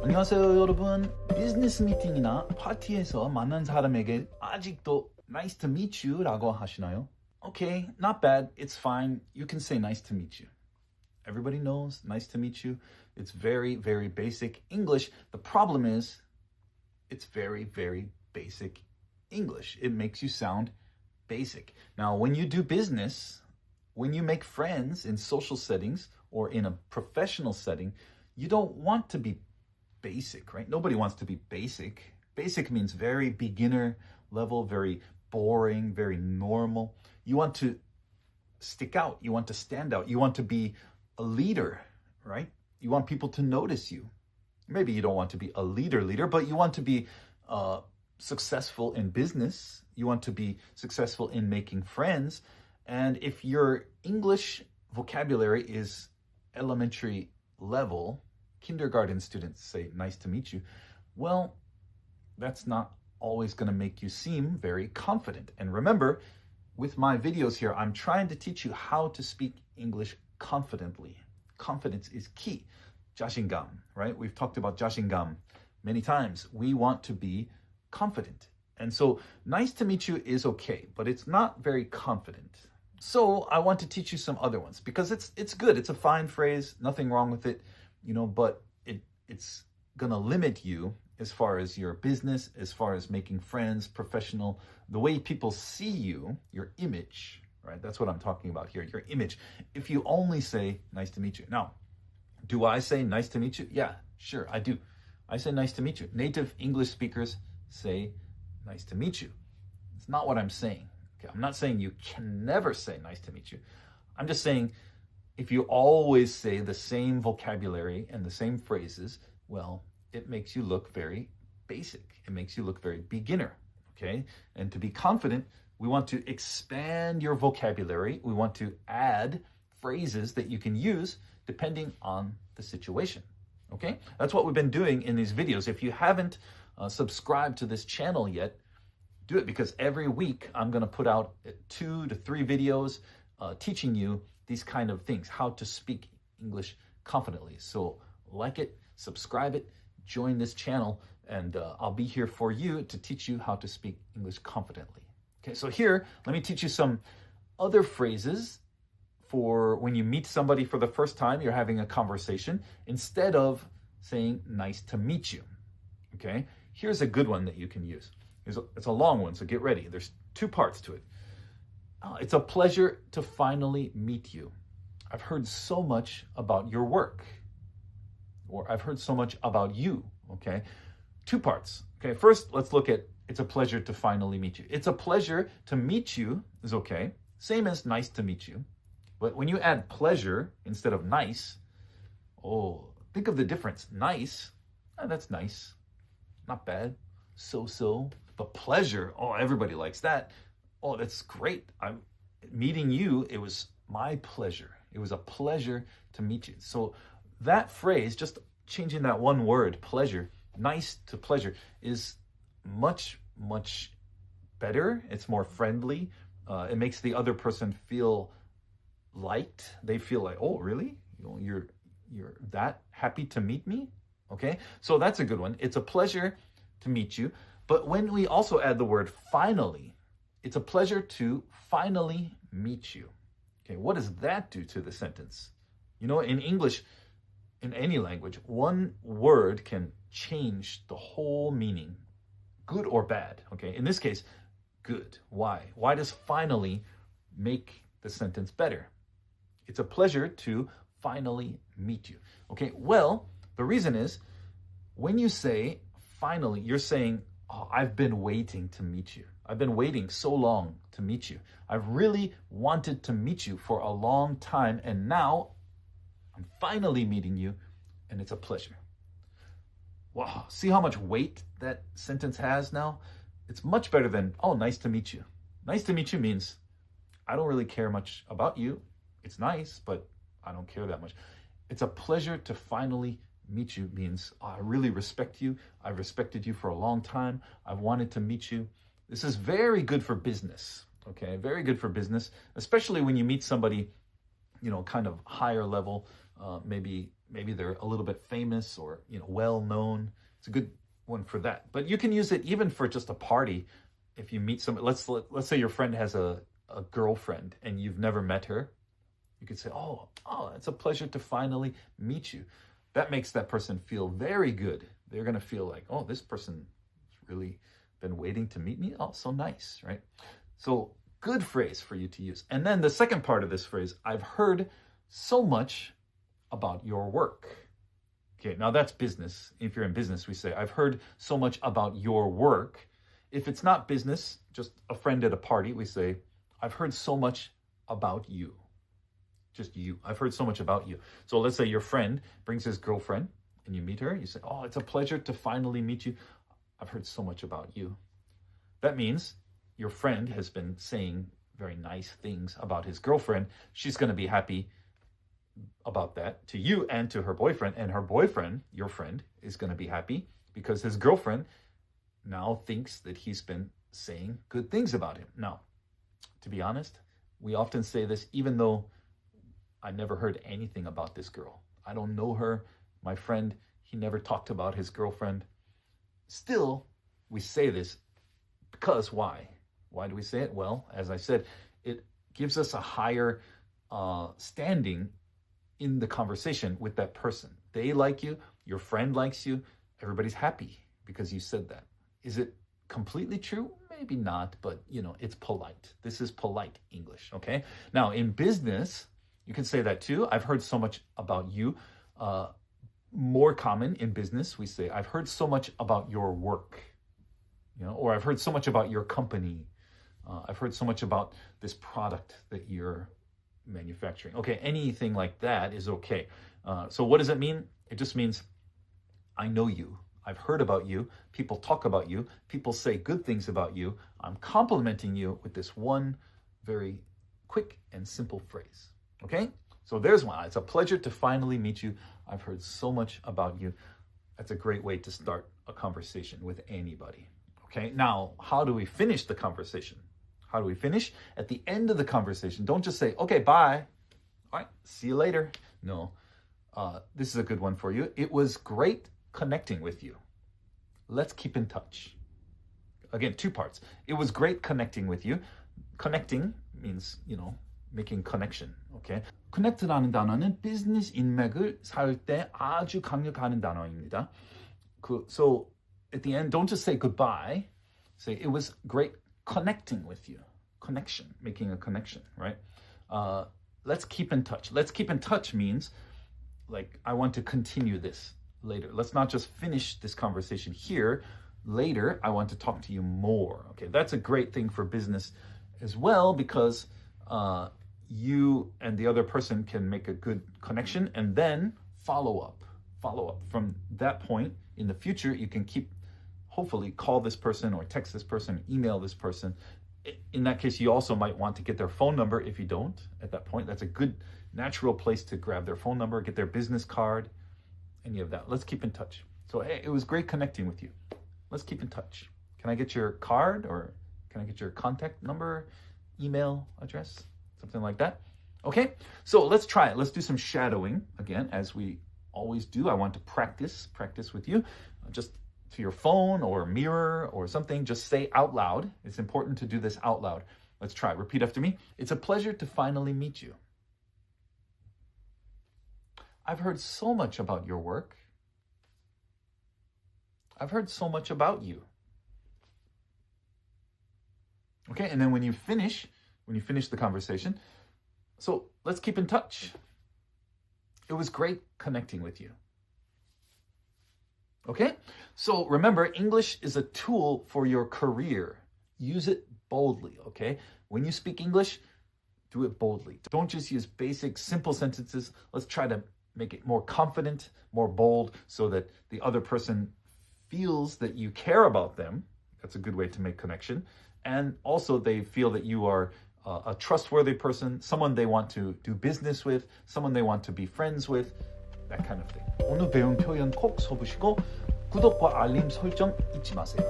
안녕하세요 여러분. 비즈니스 미팅이나 파티에서 만난 사람에게 아직도 nice to meet you 라고 하시나요? Okay, not bad. It's fine. You can say nice to meet you. Everybody knows nice to meet you. It's very, very basic English. The problem is it's very, very basic English. It makes you sound basic. Now, when you do business, when you make friends in social settings or in a professional setting, you don't want to be basic, right? Nobody wants to be basic. Basic means very beginner level, very boring, very normal. You want to stick out. You want to stand out. You want to be a leader, right? You want people to notice you. Maybe you don't want to be a leader, but you want to be successful in business. You want to be successful in making friends. And if your English vocabulary is elementary level, kindergarten students say, nice to meet you. Well, that's not always going to make you seem very confident. And remember, with my videos here, I'm trying to teach you how to speak English confidently. Confidence is key. 자신감, right? We've talked about 자신감 many times. We want to be confident. And so nice to meet you is okay, but it's not very confident. So I want to teach you some other ones because it's good. It's a fine phrase, nothing wrong with it, but it's gonna limit you as far as your business, as far as making friends, professional, the way people see you, your image, right? That's what I'm talking about here, your image. If you only say, nice to meet you. Now, do I say nice to meet you? Yeah, sure, I do. I say nice to meet you. Native English speakers say nice to meet you. It's not what I'm saying. Okay, I'm not saying you can never say nice to meet you. I'm just saying if you always say the same vocabulary and the same phrases, well, it makes you look very basic. It makes you look very beginner, okay? And to be confident, we want to expand your vocabulary. We want to add phrases that you can use depending on the situation, okay? That's what we've been doing in these videos. If you haven't subscribed to this channel yet, do it because every week I'm gonna put out 2 to 3 videos teaching you these kind of things, how to speak English confidently. So like it, subscribe it, join this channel, and I'll be here for you to teach you how to speak English confidently. Okay, so here, let me teach you some other phrases for when you meet somebody for the first time, you're having a conversation, instead of saying nice to meet you, okay? Here's a good one that you can use. It's a long one, so get ready. There's 2 parts to it. It's a pleasure to finally meet you. I've heard so much about your work, or I've heard so much about you, okay? 2 parts, okay? First, let's look at it's a pleasure to finally meet you. It's a pleasure to meet you is okay. Same as nice to meet you. But when you add pleasure instead of nice, oh, think of the difference. Nice, that's nice. Not bad. So. But pleasure, oh, everybody likes that. Oh, that's great. I'm meeting you. It was my pleasure. It was a pleasure to meet you. So that phrase, just changing that one word, pleasure, nice to pleasure, is much, much better. It's more friendly. It makes the other person feel liked. They feel like, oh, really? You're that happy to meet me? Okay, so that's a good one. It's a pleasure to meet you. But when we also add the word finally, it's a pleasure to finally meet you. Okay, what does that do to the sentence? In English, in any language, one word can change the whole meaning, good or bad. Okay, in this case, good. Why? Why does finally make the sentence better? It's a pleasure to finally meet you. Okay, well, the reason is when you say finally, you're saying, oh, I've been waiting to meet you. I've been waiting so long to meet you. I've really wanted to meet you for a long time, and now I'm finally meeting you, and it's a pleasure. Wow, see how much weight that sentence has now? It's much better than, oh, nice to meet you. Nice to meet you means I don't really care much about you. It's nice, but I don't care that much. It's a pleasure to finally meet you means I really respect you. I've respected you for a long time. I've wanted to meet you. This is very good for business, okay? Very good for business, especially when you meet somebody kind of higher level. Maybe they're a little bit famous or, well known. It's a good one for that. But you can use it even for just a party. If you meet somebody, let's say your friend has a girlfriend and you've never met her. You could say, oh, it's a pleasure to finally meet you. That makes that person feel very good. They're going to feel like, oh, this person's really been waiting to meet me. Oh, so nice, right? So good phrase for you to use. And then the second part of this phrase, I've heard so much about your work. Okay, now that's business. If you're in business, we say, I've heard so much about your work. If it's not business, just a friend at a party, we say, I've heard so much about you. Just you. I've heard so much about you. So let's say your friend brings his girlfriend and you meet her. You say, oh, it's a pleasure to finally meet you. I've heard so much about you. That means your friend has been saying very nice things about his girlfriend. She's going to be happy about that to you and to her boyfriend. And her boyfriend, your friend, is going to be happy because his girlfriend now thinks that he's been saying good things about him. Now, to be honest, we often say this even though I never heard anything about this girl. I don't know her. My friend, he never talked about his girlfriend. Still, we say this because why? Why do we say it? Well, as I said, it gives us a higher standing in the conversation with that person. They like you, your friend likes you, everybody's happy because you said that. Is it completely true? Maybe not, but it's polite. This is polite English, okay? Now, in business, you can say that too. I've heard so much about you. More common in business, we say, I've heard so much about your work, or I've heard so much about your company. I've heard so much about this product that you're manufacturing. Okay, anything like that is okay. So what does it mean? It just means, I know you. I've heard about you. People talk about you. People say good things about you. I'm complimenting you with this one very quick and simple phrase. Okay? So there's one. It's a pleasure to finally meet you. I've heard so much about you. That's a great way to start a conversation with anybody. Okay? Now, how do we finish the conversation? How do we finish? At the end of the conversation, don't just say, okay, bye. All right, see you later. No. This is a good one for you. It was great connecting with you. Let's keep in touch. Again, two parts. It was great connecting with you. Connecting means, making connection. Okay? connect라는 단어는 비즈니스 인맥을 살 때 아주 강력하는 단어입니다. So at the end, don't just say goodbye. Say it was great connecting with you. Connection, making a connection, right? Let's keep in touch. Let's keep in touch means like I want to continue this later. Let's not just finish this conversation here. Later, I want to talk to you more. Okay, that's a great thing for business as well because you and the other person can make a good connection and then follow up. From that point in the future, you can hopefully call this person or text this person, email this person. In that case, you also might want to get their phone number if you don't at that point. That's a good natural place to grab their phone number, get their business card, any of that. Let's keep in touch. So, hey, it was great connecting with you. Let's keep in touch. Can I get your card or can I get your contact number, email address, something like that? Okay, so let's try it. Let's do some shadowing again, as we always do. I want to practice with you. Just to your phone or mirror or something, just say out loud. It's important to do this out loud. Let's try. Repeat after me. It's a pleasure to finally meet you. I've heard so much about your work. I've heard so much about you. Okay, and then when you finish the conversation, so let's keep in touch. It was great connecting with you. Okay, so remember, English is a tool for your career. Use it boldly, okay? When you speak English, do it boldly. Don't just use basic, simple sentences. Let's try to make it more confident, more bold, so that the other person feels that you care about them. That's a good way to make connection. And also they feel that you are a trustworthy person, someone they want to do business with, someone they want to be friends with, that kind of thing. 오늘 배운 표현 꼭 써보시고 구독과 알림 설정 잊지 마세요.